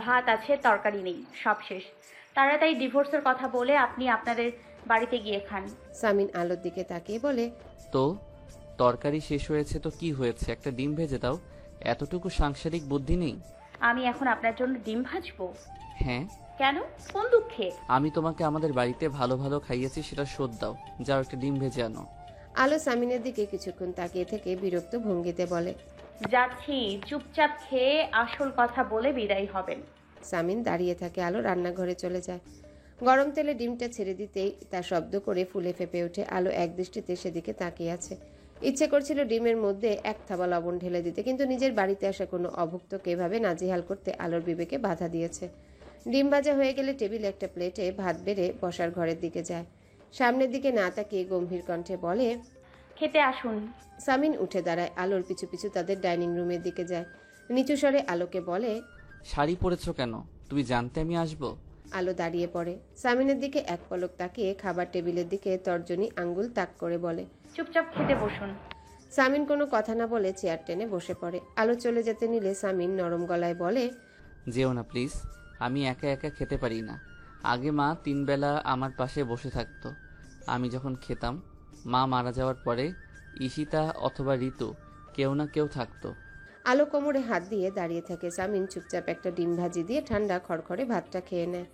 ভাত আছে, তরকারি নেই, সব শেষ। তাড়াতাড়ি ডিভোর্সের কথা বলে আপনি আপনাদের বাড়িতে গিয়ে খান। সামিন আলোর দিকে তাকিয়ে বলে, তো তরকারি শেষ হয়েছে তো কি হয়েছে, একটা ডিম ভেজে দাও। এতটুকু সাংসারিক বুদ্ধি নেই? আমি এখন আপনার জন্য ডিম ভাজবো? হ্যাঁ, কেন? কোন দুঃখে? আমি তোমাকে আমাদের বাড়িতে ভালো ভালো খাইয়েছি, সেটা শোধ দাও। যাও একটা ডিম ভেজে আনো। আলো সামিনের দিকে কিছুক্ষণ তাকিয়ে থেকে বিরক্ত ভঙ্গিতে বলে, যাচ্ছি, চুপচাপ খেয়ে আসল কথা বলে বিদায় হবেন। সামিন দাঁড়িয়ে থাকে। আলো রান্নাঘরে চলে যায়। গরম তেলে ডিমটা ছেড়ে দিতেই তা শব্দ করে ফুলে ফেপে ওঠে। আলো একদৃষ্টিতে সেদিকে তাকিয়ে আছে। ইচ্ছে করছিল ডিমের মধ্যে এক থাবা লবণ ঢেলে দিতে, কিন্তু নিজের বাড়িতে আসা কোনো অভুক্তকে এভাবে নাজেহাল করতে আলোর বিবেকে বাধা দিয়েছে। ডিম ভাজা হয়ে গেলে টেবিলে একটা প্লেটে ভাত বেড়ে বসার ঘরের দিকে যায়। সামনের দিকে না তাকিয়ে গম্ভীর কণ্ঠে বলে, খেতে আসুন। সামিন উঠে দাঁড়ায়। আলোর পিছু পিছু তাদের ডাইনিং রুমের দিকে যায়। নিচু স্বরে আলোকে বলে, শাড়ি পরেছো কেন? তুমি জানতে আমি আসবো? আলো দাঁড়িয়ে পড়ে। সামিনের দিকে এক পলক তাকিয়ে খাবার টেবিলের দিকে তর্জনী আঙ্গুল তাক করে বলে, চুপচাপ খেতে বসুন। সামিন কোনো কথা না বলে চেয়ার টেনে বসে পড়ে। আলো চলে যেতে নিলে সামিন নরম গলায় বলে, যেও না প্লিজ, আমি একা একা খেতে পারি না। আগে মা 3 বেলা আমার পাশে বসে থাকতো। আমি যখন খেতাম, মা মারা যাওয়ার পরে ঈশিতা অথবা ঋতু কেউ না কেউ থাকতো। আলো কোমরে হাত দিয়ে দাঁড়িয়ে থাকে। সামিন চুপচাপ একটা ডিম ভাজি দিয়ে ঠান্ডা খড়খড়ে ভাতটা খেয়ে নেয়।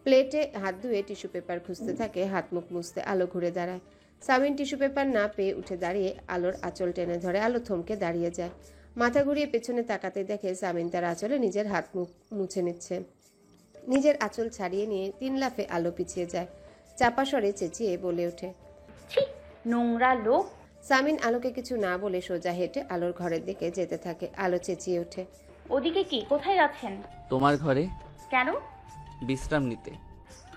প্লেটে হাত ধুয়ে টিস্যু পেপার খুঁজতে থাকে। হাত মুখ মুছতে আলো ঘুরে দাঁড়ায়। সামিন টিস্যু পেপার না পেয়ে উঠে দাঁড়িয়ে আলোর আঁচল টেনে ধরে। আলো থমকে দাঁড়িয়ে যায়। মাথা ঘুরিয়ে পেছনে তাকাতে দেখে সামিন তার আঁচলে নিজের হাত মুখ মুছে নিচ্ছে। নিজের আঁচল ছাড়িয়ে নিয়ে 3 লাফে আলো পিছিয়ে যায়। চাপা স্বরে চেঁচিয়ে বলে ওঠে, ছি, নোংরা লোক। সামিন আলোকে কিছু না বলে সোজা হেঁটে আলোর ঘরের দিকে যেতে থাকে। আলো চেঁচিয়ে ওঠে, ওদিকে কি? কোথায় যাচ্ছেন? তোমার ঘরে কেন? বিশ্রাম নিতে।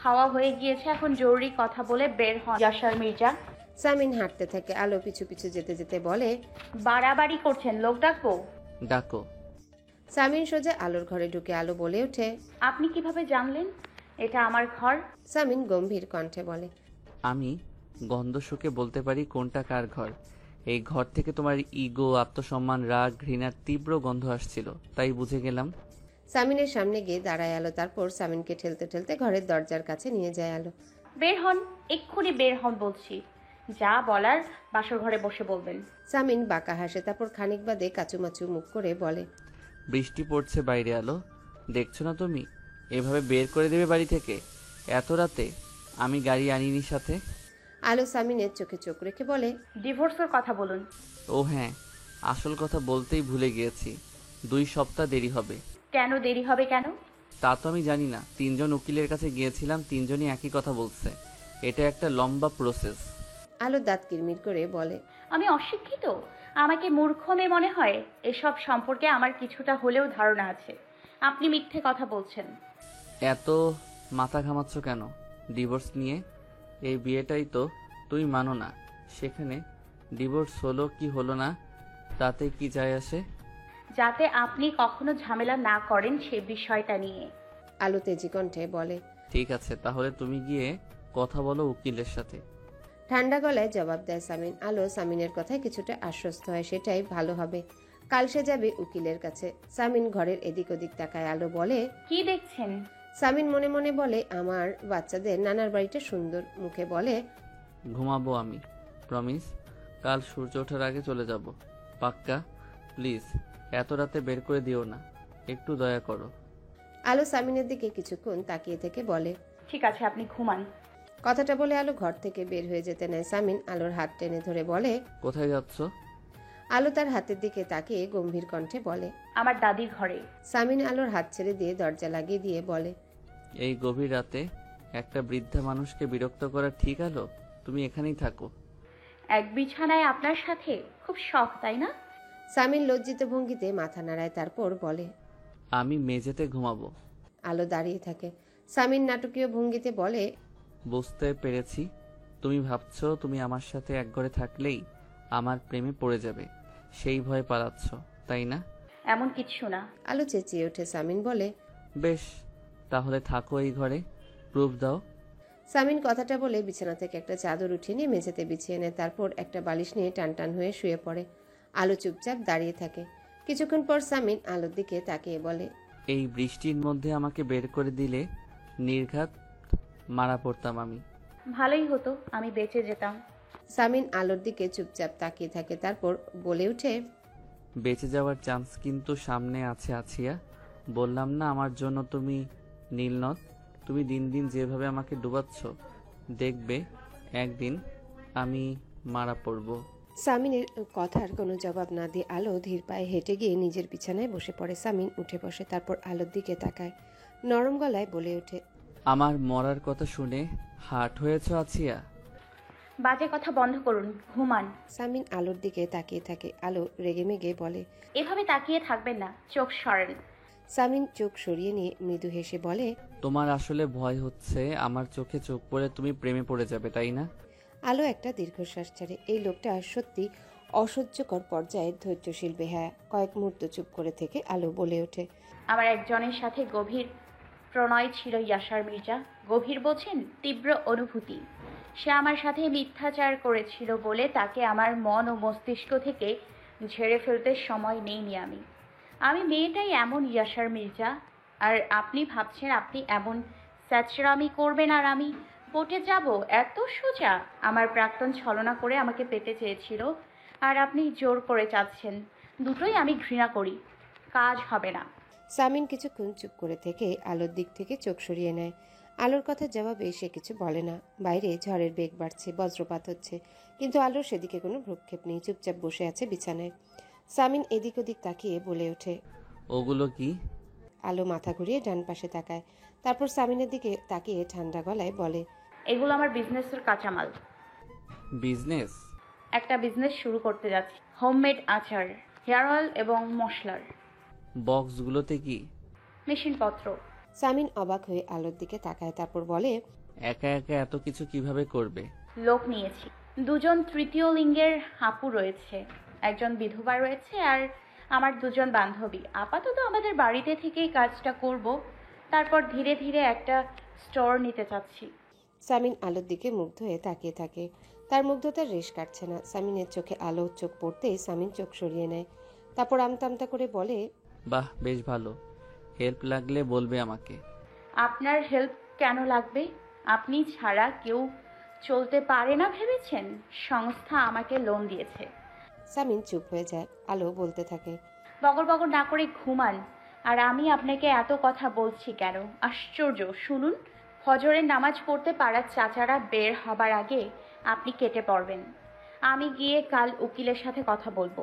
খাওয়া হয়ে গিয়েছে, এখন জরুরি কথা বলে বের হন ইয়াশার মির্জা। সামিন হাঁটতে থাকে। আলো পিছু পিছু যেতে যেতে বলে, বাড়াবাড়ি করছেন, লোক ডাকবো? ডাকো। সামিন সোজা আলোর ঘরে ঢুকে। আলো বলে ওঠে, আপনি কিভাবে জানলেন এটা আমার ঘর? সামিন গম্ভীর কণ্ঠে বলে, আমি গন্ধ শুকে বলতে পারি কোনটা কার ঘর। এই ঘর থেকে তোমার ইগো, আত্মসম্মান, রাগ, ঘৃণার তীব্র গন্ধ আসছিল, তাই বুঝে গেলাম। সামিনের সামনে গিয়ে দাঁড়ায় আলো। তারপর সামিনকে ঠেলতে ঠেলতে ঘরের দরজার কাছে নিয়ে যায় আলো। বের হন, এক্ষুনি বের হন বলছি। যা বলার বাসর ঘরে বসে বলবেন। সামিন বাঁকা হাসে। তারপর খানিক বাদে কাচুমাচু মুখ করে বলে, বৃষ্টি পড়ছে বাইরে, আলো দেখছো না তুমি? এভাবে বের করে দেবে বাড়ি থেকে এত রাতে? আমি গাড়ি আনিনি সাথে। আলো সামিনের চোখে চোখ রেখে বলে, ডিভোর্সের কথা বলুন। ও হ্যাঁ, আসল কথা বলতেই ভুলে গিয়েছি। 2 সপ্তাহ দেরি হবে। কেন দেরি হবে কেন? তা তো আমি জানি না। 3 জন উকিলের কাছে গিয়েছিলাম, 3 জনই একই কথা বলছে। এটা একটা লম্বা প্রসেস। আলো দাঁত কিরমির করে বলে, আমি অশিক্ষিত? আমাকে মূর্খ মেয়ে মনে হয়? এসব সম্পর্কে আমার কিছুটা হলেও ধারণা আছে। আপনি মিথ্যে কথা বলছেন। এত মাথা ঘামাচ্ছ কেন ডিভোর্স নিয়ে? এই বিয়েটাই তো তুই মানো না। সেখানে ডিভোর্স হলো কি হলো না, তাতে কি যায় আসে? যাতে আপনি কখনো ঝামেলা না করেন সে বিষয়টা নিয়ে। আলো তেজি কণ্ঠে বলে, ঠিক আছে, তাহলে তুমি গিয়ে কথা বলো উকিলের সাথে। ঠান্ডা গলায় জবাব দেয় সামিন। আলো সামিনের কথায় কিছুটা আশ্বস্ত হয়, সেটাই ভালো হবে। কাল সে যাবে উকিলের কাছে। সামিন ঘরের এদিক ওদিক তাকায়। আলো বলে, কি দেখছেন? সামিন মনে মনে বলে, আমার বাচ্চাদের নানার বাড়িটা সুন্দর। মুখে বলে, ঘুমাবো আমি, প্রমিস। কাল সূর্য ওঠার আগে চলে যাব, পাক্কা? প্লিজ এত রাতে বের করে দিও না, একটু দয়া করো। আলো সামিনের দিকে কিছুক্ষণ তাকিয়ে থেকে বলে, ঠিক আছে, আপনি ঘুমান। কথাটা বলে আলো ঘর থেকে বের হয়ে যেতে নেয়। সামিন আলোর হাত টেনে ধরে বলে, কোথায় যাচ্ছ? আলো তার হাতের দিকে তাকিয়ে গম্ভীর কণ্ঠে বলে, আমার দাদির ঘরে। সামিন আলোর হাত ছেড়ে দিয়ে দরজা লাগিয়ে দিয়ে বলে, এই গভীর রাতে একটা বৃদ্ধা মানুষকে বিরক্ত করা ঠিক আলো? তুমি এখানেই থাকো। এক বিছানায় আপনার সাথে? খুব শখ, তাই না? সামিন লজ্জিত ভঙ্গিতে মাথা নাড়ায়। তারপর বলে, আমি মেঝেতে ঘুমাবো। আলো দাঁড়িয়ে থাকে। সামিন নাটকীয় ভঙ্গিতে বলে, বুঝতে পেরেছি, তুমি ভাবছো তুমি আমার সাথে এক ঘরে থাকলেই আমার প্রেমে পড়ে যাবে, সেই ভয়ে পালাচ্ছ, তাই না? এমন কিছু না। আলো চেঁচিয়ে ওঠে। সামিন বলে, বেশ, তাহলে থাকো এই ঘরে, প্রুফ দাও। সামিন কথাটা বলে বিছানা থেকে একটা চাদর উঠিয়ে নিয়ে মেঝেতে বিছিয়ে নেয়। তারপর একটা বালিশ নিয়ে টান টান হয়ে শুয়ে পড়ে। আলো চুপচাপ দাঁড়িয়ে থাকে। কিছুক্ষণ পর সামিন আলোর দিকে তাকিয়ে বলে, এই বৃষ্টির মধ্যে আমাকে বের করে দিলে নির্ঘাত মারা পড়তাম আমি। ভালোই হতো, আমি বেঁচে যেতাম। সামিন আলোর দিকে চুপচাপ তাকিয়ে থাকে, তারপর বলে ওঠে, বেঁচে যাওয়ার চান্স কিন্তু সামনে আছে আছিয়া। বললাম না আমার জন্য তুমি নীলনদ। তুমি দিন দিন যেভাবে আমাকে ডুবাচ্ছ, দেখবে একদিন আমি মারা পড়ব। সামিনের কথার কোনো জবাব না দিয়ে আলো ধীর পায়ে হেঁটে গিয়ে নিজের বিছানায় বসে পড়ে। সামিন উঠে বসে, তারপর আলোর দিকে তাকায়, নরম গলায় বলে ওঠে, আমার মরার কথা শুনে হার্ট হয়েছ আছিয়া? বাজে কথা বন্ধ করুন, ঘুমান। সামিন আলোর দিকে তাকিয়ে থাকে। আলো রেগেমেগে বলে, এভাবে তাকিয়ে থাকবেন না, চোখ সরেন। সামিন চোখ সরিয়ে নিয়ে মৃদু হেসে বলে, তোমার আসলে ভয় হচ্ছে আমার চোখে চোখ পড়ে তুমি প্রেমে পড়ে যাবে, তাই না? আলো একটা দীর্ঘশ্বাস ছাড়ে। এই লোকটা সত্যি অসহ্যকর পর্যায়ে ধৈর্যশীল বেহায়া। কয়েক মুহূর্ত চুপ করে থেকে আলো বলে ওঠে, আমার একজনের সাথে গভীর প্রণয় ছিল ইয়াশার মির্জা। গভীর বোঝেন, তীব্র অনুভূতি। সে আমার সাথে মিথ্যাচার করেছিল বলে তাকে আমার মন ও মস্তিষ্ক থেকে ঝেড়ে ফেলতে সময় নেইনি আমি। আমি মেয়েটাই এমন ইয়াশার মির্জা। আর আপনি ভাবছেন আপনি এমন স্যাচরামি করবেন আর আমি পটে যাব? এত সোজা? আমার প্রাক্তন ছলনা করে আমাকে পেতে চেয়েছিল, আর আপনি জোর করে চাচ্ছেন। দুটোই আমি ঘৃণা করি, কাজ হবে না। সামিন কিছুক্ষণ চুপ করে থেকে আলোর দিক থেকে চোখ সরিয়ে নেয়। আলোর কথা জবাবে সে কিছু বলে না। বাইরে ঝড়ের বেগ বাড়ছে, বজ্রপাত হচ্ছে, কিন্তু আলোর সেদিকে কোনো ভ্রুক্ষেপ নেই। চুপচাপ বসে আছে বিছানায়। সামিন এদিক ওদিক তাকিয়ে বলে ওঠে, ওগুলো কি? আলো মাথা ঘুরিয়ে ডান পাশে তাকায়, তারপর সামিনের দিকে তাকিয়ে ঠান্ডা গলায় বলে, এগুলো আমার বিজনেসের কাঁচামাল। বিজনেস? একটা বিজনেস শুরু করতে যাচ্ছি, হোমমেড আচার, হেয়ার অয়েল এবং মশলার। বক্সগুলোতে কি? মেশিনপত্র। সামিন অবাক হয়ে আলোর দিকে তাকায়, তারপর বলে, একা একা এত কিছু কিভাবে করবে? লোক নিয়েছি। দুজন তৃতীয় লিঙ্গের আপু রয়েছে, একজন বিধবা রয়েছে, আর আমার দুজন বান্ধবী। আপাতত আমাদের বাড়িতে থেকেই কাজটা করব, তারপর ধীরে ধীরে একটা স্টোর নিতে চাচ্ছি। সামিন আলোর দিকে মুগ্ধ হয়ে তাকিয়ে থাকে। তার মুগ্ধতার রেশ কাটছে না। সামিনের চোখে আলোর চোখ পড়তেই সামিন চোখ সরিয়ে নেয়, তারপর আমতা আমতা করে বলে, বাহ, বেশ ভালো। হেল্প লাগলে বলবে আমাকে। আপনার হেল্প কেন লাগবে? আপনি ছাড়া কেউ চলতে পারে না ভেবেছেন? সংস্থা আমাকে লোন দিয়েছে। সামিন চুপ হয়ে যায়। আলো বলতে থাকে, বগর বগর না করে ঘুমান। আর আমি আপনাকে এত কথা বলছি কেন? আশ্চর্য, শুনুন। ফজরের নামাজ পড়তে পাড়ার চাচারা বের হবার আগে আপনি কেটে পড়বেন। আমি গিয়ে কাল উকিলের সাথে কথা বলবো।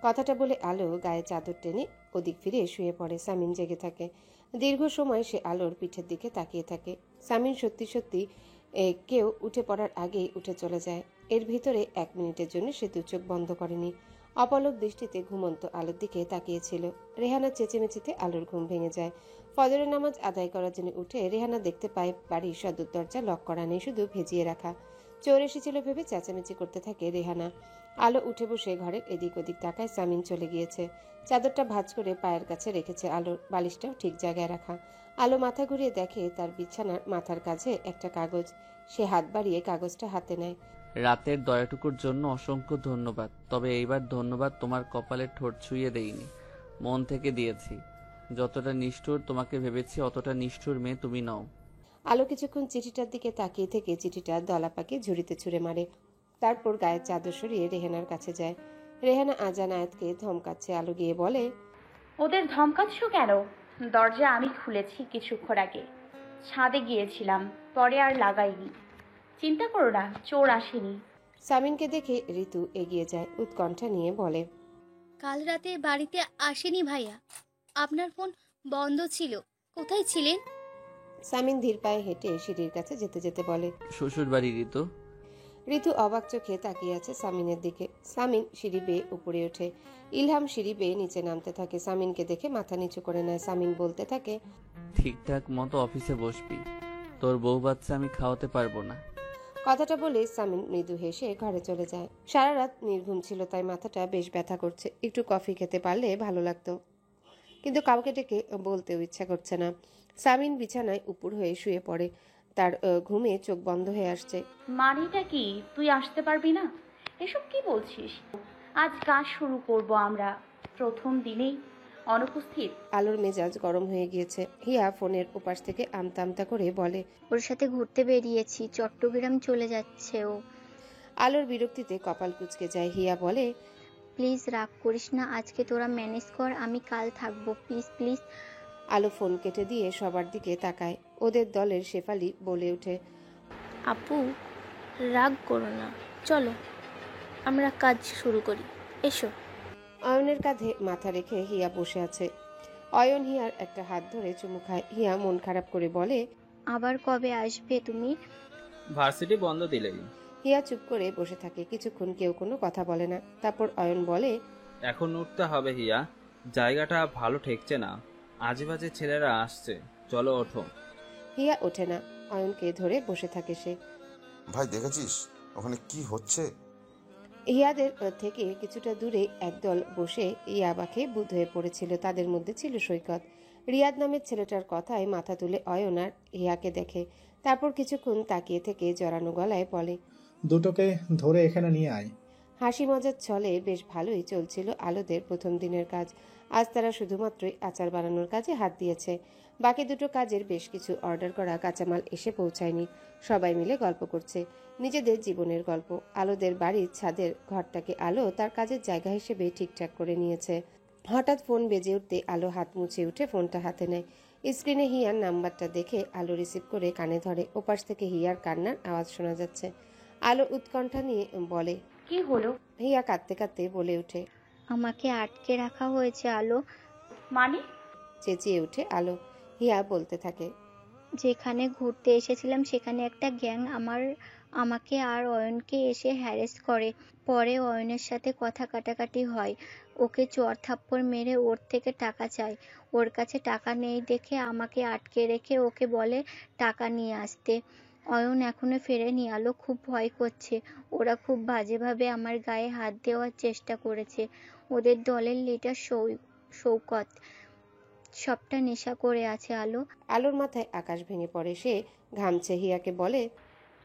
কথাটা বলে আলো গায়ে চাদর টেনে ওদিক ফিরে শুয়ে পড়ে। সামিন জেগে থাকে। দীর্ঘ সময় সে আলোর পিঠের দিকে তাকিয়ে থাকে। সামিন সত্যি সত্যি কেউ উঠে পড়ার আগেই উঠে চলে যায়। এর ভিতরে 1 মিনিটের জন্য সে দু চোখ বন্ধ করেনি। অপলক দৃষ্টিতে ঘুমন্ত আলোর দিকে তাকিয়েছিল। রেহানা চেঁচেমেচিতে আলোর ঘুম ভেঙে যায়। ফজরের নামাজ আদায় করার জন্য উঠে রেহানা দেখতে পায় বাড়ির সদর দরজা লক করা নেই, শুধু ভেজিয়ে রাখা। চোর এসেছিল ভেবে চেঁচামেচি করতে থাকে রেহানা। আলো উঠে বসে ঘরের এদিক ওদিক তাকায়। সামিন চলে গিয়েছে। চাদরটা ভাঁজ করে পায়ের কাছে রেখেছে। আলোর বালিশটাও ঠিক জায়গায় রাখা। আলো মাথা ঘুরিয়ে দেখে তার বিছানার মাথার কাছে একটা কাগজ। সে হাত বাড়িয়ে কাগজটা হাতে নেয়। রাতের দয়াটুকুর জন্য অসংখ্য ধন্যবাদ। তবে এইবার ধন্যবাদ তোমার কপালে ঠোঁট ছুঁয়ে দেইনি, মন থেকে দিয়েছি। যতটা নিষ্ঠুর তোমাকে ভেবেছি অতটা নিষ্ঠুর মেয়ে তুমি নও। আলো কিছুক্ষণ চিঠিটার দিকে তাকিয়ে থেকে চিঠিটা দলা পাকিয়ে ঝুড়িতে ছুঁড়ে মারে। তারপর গায়ের চাদর সরিয়ে রেহানার কাছে যায়। রেহানা আজান আয়াতকে ধমকাচ্ছে। আলো গিয়ে বলে, ওদের ধমকাচ্ছ কেন? দরজা আমি খুলেছি কিছুক্ষণ আগে। ছাদে গিয়েছিলাম, পরে আর লাগাইনি। চিন্তা করো না, চোর আসেনি। সামিনকে দেখে ঋতু এগিয়ে যায়। উৎকণ্ঠা নিয়ে বলে, কাল রাতে বাড়িতে আসেনি ভাইয়া, আপনার ফোন বন্ধ ছিল, কোথায় ছিলেন? সামিন ধীর পায়ে হেঁটে সিঁড়ির কাছে যেতে যেতে বলে। শ্বশুর বাড়ি ঋতু। ঋতু অবাক চোখে তাকিয়ে আছে সামিনের দিকে। সামিন সিঁড়ি বেয়ে উপরে ওঠে। ইলহাম সিঁড়ি বেয়ে নিচে নামতে থাকে। সামিনকে দেখে মাথা নিচু করে নেয়। সামিন বলতে থাকে, ঠিকঠাক মতো অফিসে বসবি, তোর বউ বাচ্চা আমি খাওয়াতে পারবো না। কথাটা বলে সামিন মৃদু হেসে ঘরে চলে যায়। সারা রাত নির্ঘুম ছিল, তাই মাথাটা বেশ ব্যথা করছে। একটু কফি খেতে পারলে ভালো লাগতো, কিন্তু কাউকে ডেকে বলতেও ইচ্ছা করছে না। সামিন বিছানায় উপুর হয়ে শুয়ে পড়ে। তার ঘুমে চোখ বন্ধ হয়ে আসছে। মানেটা কি? তুই আসতে পারবি না? এসব কি বলছিস? আজ কাজ শুরু করব আমরা। প্রথম দিনেই অনুপস্থিত। আলোর মেজাজ গরম হয়ে গিয়েছে। হিয়া ফোনের ওপাশ থেকে আমতা আমতা করে বলে, ওর সাথে ঘুরতে বেরিয়েছি, চট্টগ্রাম চলে যাচ্ছে ও। আলোর বিরক্তিতে কপাল কুঁচকে যায়। হিয়া বলে, প্লিজ রাগ করিস না, আজকে তোরা ম্যানেজ কর, আমি কাল থাকবো, প্লিজ প্লিজ। আলো ফোন কেটে দিয়ে সবার দিকে তাকায়। ওদের দলের শেফালি বলে ওঠে, আপু রাগ করো না, চলো আমরা কাজ শুরু করি, এসো। অয়নের কাঁধে মাথা রেখে হিয়া বসে আছে। অয়ন হিয়ার একটা হাত ধরে চুমু খায়। হিয়া মন খারাপ করে বলে, আবার কবে আসবে তুমি? ভার্সিটি বন্ধ দিলেই। হিয়া চুপ করে বসে থাকে। কিছুক্ষণ কেউ কোনো কথা বলে না। তারপর অয়ন বলে, এখন উঠতে হবে হিয়া, জায়গাটা ভালো ঠেকছে না, আজেবাজে ছেলেরা আসছে, চলো ওঠো। হিয়া ওঠে না। অয়নকে ধরে বসে থাকে সে। ভাই দেখেছিস ওখানে কি হচ্ছে? হিয়াদের থেকে কিছুটা দূরে একদল বসে ইয়াবা খেয়ে বুঁদ হয়ে পড়েছিল। তাদের মধ্যে ছিল সৈকত। রিয়াদ নামের ছেলেটার কথায় মাথা তুলে অয়ন আর হিয়াকে দেখে। তারপর কিছুক্ষণ তাকিয়ে থেকে জড়ানো গলায় বলে, দুটোকে ধরে এখানে নিয়ে আয়। হাসি মজার ছলে বেশ ভালোই চলছিল আলোদের প্রথম দিনের কাজ। আজ তারা শুধুমাত্রই আচার বানানোর কাজে হাত দিয়েছে। বাকি দুটো কাজের বেশ কিছু অর্ডার করা কাঁচামাল এসে পৌঁছায়নি। সবাই মিলে গল্প করছে, নিজেদের জীবনের গল্প। আলোদের বাড়ির ছাদের ঘরটাকে আলো তার কাজের জায়গা হিসেবে ঠিকঠাক করে নিয়েছে। হঠাৎ ফোন বেজে উঠতে আলো হাত মুছে উঠে ফোনটা হাতে নেয়। স্ক্রিনে হিয়ার নাম্বারটা দেখে আলো রিসিভ করে কানে ধরে। ওপাশ থেকে হিয়ার কান্নার আওয়াজ শোনা যাচ্ছে। আলো উৎকণ্ঠা নিয়ে বলে, কি হলো? হিয়া কাঁদতে কাঁদতে বলে ওঠে, আমাকে আটকে রাখা হয়েছে আলো। মানে? চেঁচিয়ে উঠে আলো। হিয়া বলতে থাকে, যেখানে ঘুরতে এসেছিলাম সেখানে একটা গ্যাং আমাকে আর অয়নকে এসে হ্যারেস করে। পরে অয়নের সাথে কথা কাটাকাটি হয়, ওকে চড় থাপ্পড় মেরে ওর থেকে টাকা চায়। ওর কাছে টাকা নেই দেখে আমাকে আটকে রেখে ওকে বলে টাকা নিয়ে আসতে। অয়ন এখনো ফেরেনি, আলো খুব ভয় করছে। ওরা খুব বাজেভাবে আমার গায়ে হাত দেওয়ার চেষ্টা করেছে। ওদের দলের লিডার শৌকত সবটা নেশা করে আছে আলো। আলোর মাথায় আকাশ ভেঙে পড়ে। সে ঘামছে। হিয়াকে বলে,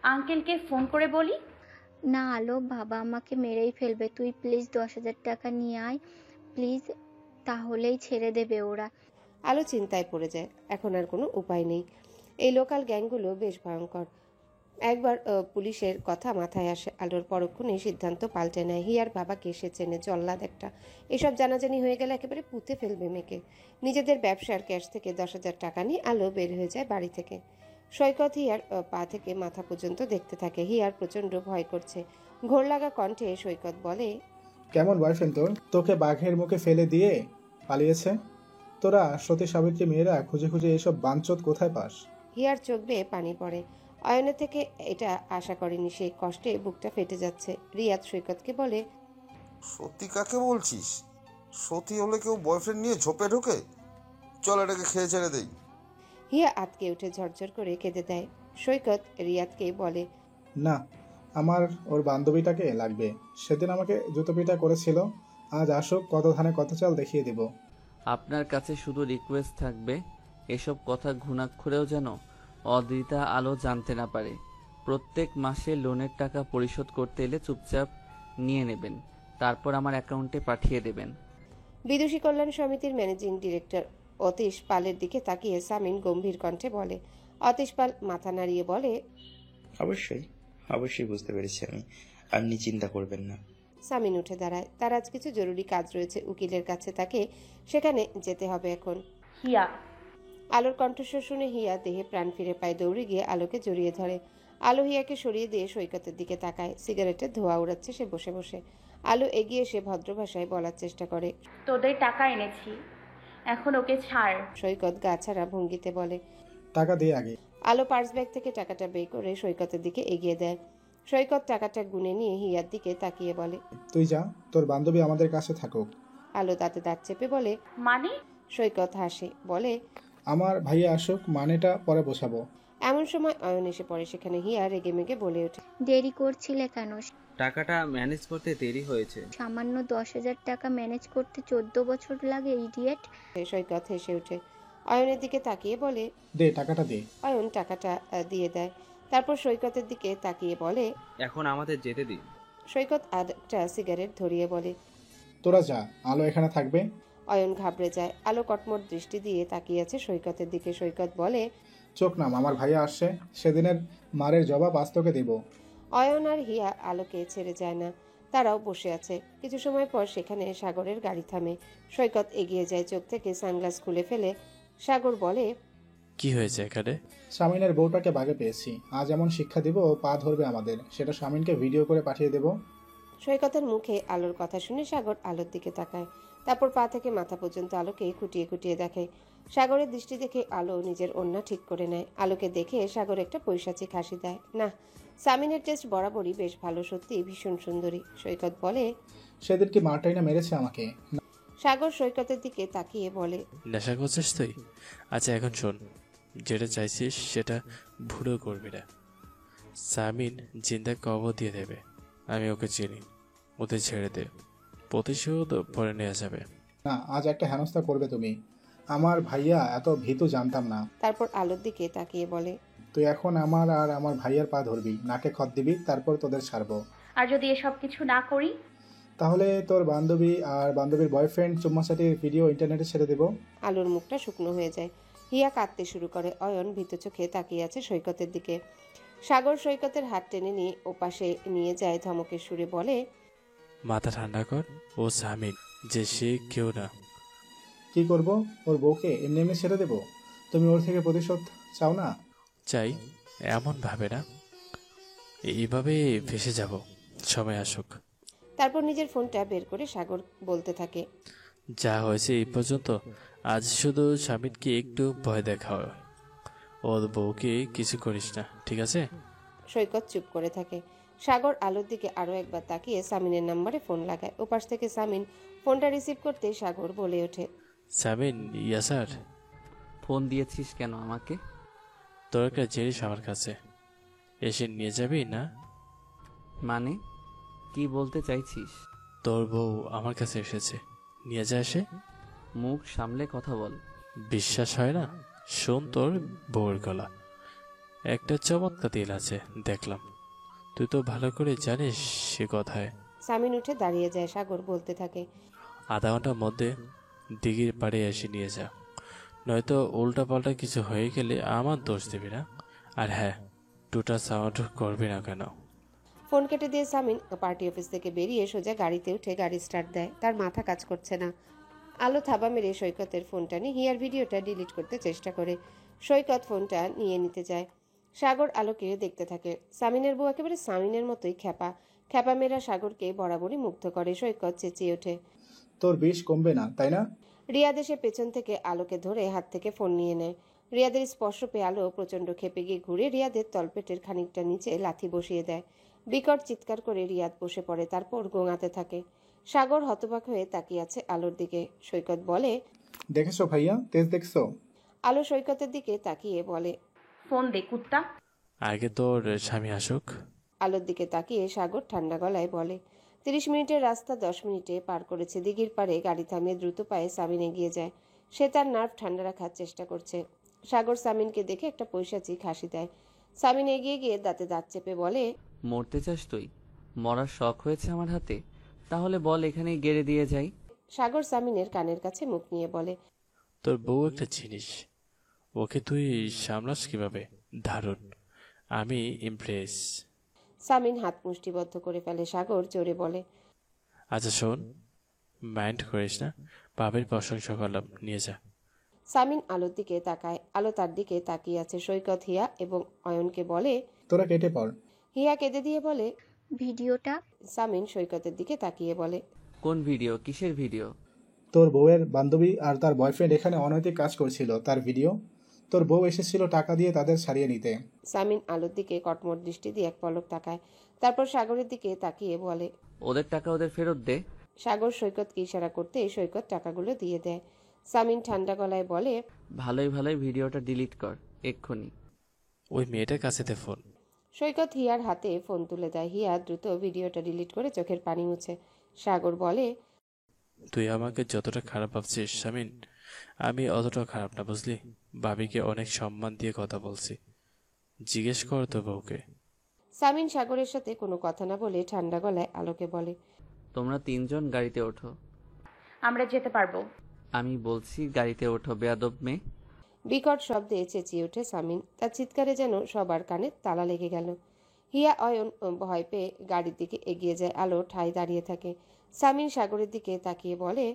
আঙ্কেলকে ফোন করে বলি। না আলো, বাবা আমাকে মেরেই ফেলবে। তুই প্লিজ 10,000 টাকা নিয়ে আয় প্লিজ, তাহলেই ছেড়ে দেবে ওরা। আলো চিন্তায় পড়ে যায়। এখন আর কোনো উপায় নেই। এই লোকাল গ্যাংগুলো বেশ ভয়ঙ্কর। একবার পুলিশের কথা মাথায় আসে আলোর। পরক্ষণে সিদ্ধান্ত পাল্টে নেয়। হিয়ার বাবাকে সে চেনে, জল্লাদ একটা। এসব জানাজানি হয়ে গেলে একেবারে পুঁতে ফেলবে মেয়েকে। নিজেদের ব্যবসার ক্যাশ থেকে 10,000 টাকা নিয়ে আলো বের হয়ে যায় বাড়ি থেকে। সৈকত হিয়ার পা থেকে মাথা পর্যন্ত দেখতে থাকে। হিয়ার প্রচণ্ড ভয় করছে। ঘোর লাগা কণ্ঠে সৈকত বলে, কেমন বয়ফ্রেন্ড তোর? তোকে বাঘের মুখে ফেলে দিয়ে পালিয়েছে। তোরা সতী সাবিত্রী মেয়েরা খুঁজে খুঁজে এসব বাঞ্চত কোথায় পাস? হিয়ার চোখ বেয়ে পানি পড়ে। অয়নের থেকে এটা আশা করেনি সে। কষ্টে বুকটা ফেটে যাচ্ছে। রিয়াদ সৈকতকে বলে, সত্যি কাকে বলছিস? সত্যি হলে কেউ বয়ফ্রেন্ড নিয়ে ঝোপে ঢোকে? চল এটাকে খেয়ে ছেড়ে দেই। হিয়া আতকে উঠে ঝরঝর করে কেঁদে দেয়। সৈকত রিয়াদকে বলে, না, আমার ওর বান্ধবীটাকে লাগবে। সেদিন আমাকে জুতো পিটা করেছিল। আজ আসুক, কত ধানে কত চাল দেখিয়ে দিব। আপনার কাছে শুধু রিকোয়েস্ট থাকবে, এসব কথা ঘুণাক্ষরেও যেন অদ্রিতা আলো জানতে না পারে। প্রত্যেক মাসে লোনের টাকা পরিশোধ করতে এলে চুপচাপ নিয়ে নেবেন, তারপর আমার অ্যাকাউন্টে পাঠিয়ে দেবেন। বিদুষী কল্যাণ সমিতির ম্যানেজিং ডিরেক্টর অতীশ পালের দিকে তাকিয়ে সামিন গম্ভীর কণ্ঠে বলে। অতীশ পাল মাথা নাড়িয়ে বলে, অবশ্যই অবশ্যই বুঝতে পেরেছি আমি, আপনি চিন্তা করবেন না। সামিন উঠে দাঁড়ায়। তার আজ কিছু জরুরি কাজ রয়েছে উকিলের কাছে, তাকে সেখানে যেতে হবে এখন। হিয়া। আলোর কণ্ঠস্বর শুনে হিয়া দেহে প্রাণ ফিরে পায়। দৌড়ে গিয়ে আলোকে জড়িয়ে ধরে। আলো হিয়াকে সরিয়ে দিয়ে সৈকতের দিকে তাকায়। সিগারেটের ধোঁয়া উড়াচ্ছে সে বসে বসে। আলো এগিয়ে এসে ভদ্র ভাষায় বলার চেষ্টা করে, তোদের টাকা এনেছি, এখন ওকে ছাড়। সৈকত গা ছাড়া ভঙ্গিতে বলে, টাকা দিয়ে আগে। আলো পার্স ব্যাগ থেকে টাকাটা বের করে সৈকতের দিকে এগিয়ে দেয়। সৈকত টাকাটা গুনে নিয়ে হিয়ার দিকে তাকিয়ে বলে, তুই যা, তোর বান্ধবী আমাদের কাছে থাকুক। আলো তাতে দাঁত চেপে বলে, মানে? সৈকত হাসে বলে, আমার ভাইয়া আসুক, মানেটা পরে বোঝাবো। এমন সময় অয়ন এসে পড়ে সেখানে। হিয়া রেগে মেগে বলে ওঠে, দেরি করছিলে কেন? টাকাটা ম্যানেজ করতে দেরি হয়েছে। সামান্য 10,000 টাকা ম্যানেজ করতে 14 বছর লাগে, ইডিয়েট। সৈকত হেসে ওঠে। অয়নের দিকে তাকিয়ে বলে, দে টাকাটা দে। অয়ন টাকাটা দিয়ে দেয়। তারপর সৈকতের দিকে তাকিয়ে বলে, এখন আমাদের যেতে দিন। সৈকত আর একটা সিগারেট ধরিয়ে বলে। তোরা যা, আলো এখানে থাকবে। অয়ন ঘাবড়ে যায়। আলো কটমট দৃষ্টি দিয়ে তাকিয়ে আছে সৈকতের দিকে। সৈকত বলে, চোখ নাম, আমার ভাইয়া আসছে, সেদিনের মারের জবাব আজ তোকে দেব। অয়ন আর হিয়া আলোকে ছেড়ে যায় না, তারাও বসে আছে। কিছু সময় পর সেখানে সাগরের গাড়ি থামে। সৈকত এগিয়ে যায়, চোখ থেকে সানগ্লাস খুলে ফেলে। সাগর বলে, কি হয়েছে এখানে? স্বামীনের বউটাকে বাগে পেয়েছি, আজ এমন শিক্ষা দিব ও পা ধরবে আমাদের, সেটা স্বামীনকে ভিডিও করে পাঠিয়ে দেব। সৈকতের মুখে আলোর কথা শুনে সাগর আলোর দিকে তাকায়, তারপর পা থেকে মাথা পর্যন্ত আলোকে খুঁটিয়ে খুঁটিয়ে দেখে। সাগরের দৃষ্টি দেখে আলো নিজের ওড়না ঠিক করে নেয়। আলোকে দেখে সাগর একটা পৈশাচিক হাসি দেয়। না, সামিনের টেস্ট বরাবরই বেশ ভালো, সত্যি ভীষণ সুন্দরী। সৈকত বলে, সেদিন কি মারটাই না মেরেছে আমাকে। সাগর সৈকতের দিকে তাকিয়ে বলে, নেশা করছিস তুই? আচ্ছা এখন শোন, যেটা চাইছিস সেটা ভুলেও করবি না। সামিন জিন্দা কবর দিয়ে দেবে, আমি ওকে চিনি। ওদের ছেড়ে দে, প্রতিশোধ পরে নেওয়া যাবে। না, আজ একটা হেনস্থা করবে তুমি। আমার ভাইয়া এত ভীতু জানতাম না। তারপর আলোর দিকে তাকিয়ে বলে, তুই এখন আমার আর আমার ভাইয়ার পা ধরবি, নাকে খত দিবি, তারপর তোদের ছাড়বো। আর যদি এসব কিছু না করি? তাহলে তোর বান্ধবী আর বান্ধবীর বয়ফ্রেন্ড চুম্মাচাটির ভিডিও ইন্টারনেটে ছেড়ে দেবো। আলোর মুখটা শুকনো হয়ে যায়। হিয়া কাঁদতে শুরু করে। অয়ন ভীত চোখে তাকিয়ে আছে সৈকতের দিকে। সাগর সৈকতের হাত টেনে নিয়ে ওপাশে নিয়ে যায়, ধমকের সুরে বলে, মাথা ঠান্ডা কর, ও সামিন যে সে কেউ না। কি করব? ওর বউকে এমনি এমনি ছেড়ে দেবো? তুমি ওর থেকে প্রতিশোধ চাও না? চাই, এমন ভাবে না, এইভাবে ভেসে যাব, সময় আসুক। তারপর নিজের ফোনটা বের করে সাগর বলতে থাকে, যা হয়েছে এই পর্যন্ত, আজ শুধু স্বামীকে একটু ভয় দেখা হয়। ওর বউকে কিছু করিস না, ঠিক আছে? সৈকত চুপ করে থাকে। সাগর আলোর দিকে আরো একবার তাকিয়ে সামিনের নাম্বারে ফোন লাগায়। ওপাশ থেকে সামিন ফোনটা রিসিভ করতে সাগর বলে ওঠে, সামিন, ইয়া স্যার। ফোন দিয়েছিস কেন আমাকে? তোর একটা জিনিস আমার কাছে, এসে নিয়ে যাবি না? মানে কি বলতে চাইছিস? তোর বউ আমার কাছে এসেছে, নিয়ে যা এসে। মুখ সামলে কথা বল। বিশ্বাস হয় না? শোন তোর বউয়ের গলা, একটা চমৎকার দিল আছে দেখলাম, তুই তো ভালো করে জানিস সে কথায়। সামিন উঠে দাঁড়িয়ে যায়। সাগর বলতে থাকে, আধা ঘন্টার মধ্যে দিঘির পাড়ে এসে নিয়ে যা, নয়তো উল্টা পাল্টা কিছু হয়ে গেলে আমার দোষ দিবি না। আর হ্যাঁ, টুটা সাউন্ড করবি না কেন। ফোন কেটে দিয়ে সামিন পার্টি অফিস থেকে বেরিয়ে সোজা গাড়িতে উঠে গাড়ি স্টার্ট দেয়। তার মাথা কাজ করছে না। আলো থাবা মেরে সৈকতের ফোনটা নিয়ে হিয়ার ভিডিওটা ডিলিট করতে চেষ্টা করে। সৈকত ফোনটা নিয়ে নিতে যায়। সাগর আলোকে দেখতে থাকে। সামিনের বউ একেবারে সামিনের মতোই খ্যাপা খ্যাপা মেয়েরা সাগরকে বরাবরই মুগ্ধ করে। সৈকত চেঁচিয়ে ওঠে, তোর বিষ কমবে না, তাই না? রিয়াদ এসে পেছন থেকে আলোকে ধরে হাত থেকে ফোন নিয়ে নেয়। রিয়াদের স্পর্শ পেয়ে আলো প্রচণ্ড ক্ষেপে গিয়ে ঘুরে রিয়াদের তলপেটের খানিকটা নিচে লাথি বসিয়ে দেয়। বিকট চিৎকার করে রিয়াদ বসে পড়ে, তারপর গোঙাতে থাকে। সাগর হতবাক হয়ে তাকিয়ে আছে আলোর দিকে। সৈকত বলে, দেখেছো ভাইয়া, তেজ দেখছো? আলো সৈকতের দিকে তাকিয়ে বলে, ফোন দে কুত্তা। আগে তোর স্বামী আসুক। আলোর দিকে তাকিয়ে সাগর ঠান্ডা গলায় বলে, 30 মিনিটের রাস্তা 10 মিনিটে পার করেছে। দিঘির পাড়ে গাড়ি থামিয়ে দ্রুত পায়ে সামিন এগিয়ে যায়। সে তার নার্ভ ঠান্ডা রাখার চেষ্টা করছে। সাগর সামিনকে দেখে একটা পৈশাচিক হাসি দেয়। সামিন এগিয়ে গিয়ে দাঁতে দাঁত চেপে বলে, মরতে চাস তুই? মরার শখ হয়েছে আমার হাতে? তাহলে বল, এখানেই গেড়ে দিয়ে যাই। সাগর সামিনের কানের কাছে মুখ নিয়ে বলে, তোর বউ একটা জিনিস, ওকে তুই সামলাস কিভাবে? দারুণ, আমি ইমপ্রেস। সামিন হাত মুষ্টিবদ্ধ করে ফেলে। সাগর জোরে বলে, আচ্ছা শোন, মাইন্ড করিস না, বাবের প্রশংসা করলাম, নিয়ে যা। সামিন আলোর দিকে তাকায়। আলো তার দিকে তাকিয়ে আছে। সৈকত, হিয়া এবং অয়নকে বলে, তোরা কেটে পড়। হিয়া কেঁদে দিয়ে বলে, ভিডিওটা। সামিন সৈকতের দিকে তাকিয়ে বলে, কোন ভিডিও? কিসের ভিডিও? তোর বউয়ের বান্ধবী আর তার বয়ফ্রেন্ড এখানে অনৈতিক কাজ করছিল, তার ভিডিও। তোর বউ এসেছিল টাকা দিয়ে তাদের ছাড়িয়ে নিতে। সামিন আলোর দিকে কটমট দৃষ্টি দিয়ে এক পলক তাকায়, তারপর সাগরের দিকে তাকিয়ে বলে, ওদের টাকা ওদের ফেরত দে। সাগর সৈকতকে ইশারা করতে সৈকত টাকাগুলো দিয়ে দেয়। সামিন ঠান্ডা গলায় বলে, ভালোই ভালোই ভিডিওটা ডিলিট কর এক্ষুনি। ওই মেয়েটার কাছে দে ফোন। সৈকত হিয়ার হাতে ফোন তুলে দেয়। হিয়া দ্রুত ভিডিওটা ডিলিট করে চোখের পানি মুছে। সাগর বলে, তুই আমাকে যতটা খারাপ ভাবছিস সামিন, আমি অতটা খারাপ না, বুঝলি? ভাবিকে অনেক সম্মান দিয়ে কথা বলছি, জিজ্ঞেস কর তো বউকে। সামিন সাগরের সাথে কোনো কথা না বলে ঠান্ডা গলায় আলোকে বলে, তোমরা 3 জন গাড়িতে ওঠো। আমরা যেতে পারবো। আমি বলছি গাড়িতে ওঠো, বেয়াদব মেয়ে। বিকট শব্দে চেঁচিয়ে ওঠে সামিন। তার চিৎকারে যেন সবার কানে তালা লেগে গেল। হিয়া অয়ন ভয় পেয়ে গাড়ির দিকে এগিয়ে যায়। আলো ঠায় দাঁড়িয়ে থাকে। সামিন সাগরের দিকে তাকিয়ে বলে,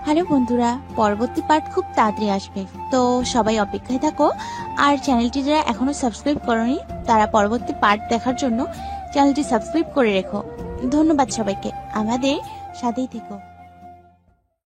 হ্যালো বন্ধুরা, পরবর্তী পার্ট খুব তাড়াতাড়ি আসবে, তো সবাই অপেক্ষায় থাকো। আর চ্যানেলটি যারা এখনো সাবস্ক্রাইব করোনি তারা পরবর্তী পার্ট দেখার জন্য চ্যানেলটি সাবস্ক্রাইব করে রেখো। ধন্যবাদ সবাইকে, আমাদের সাথেই থেকো।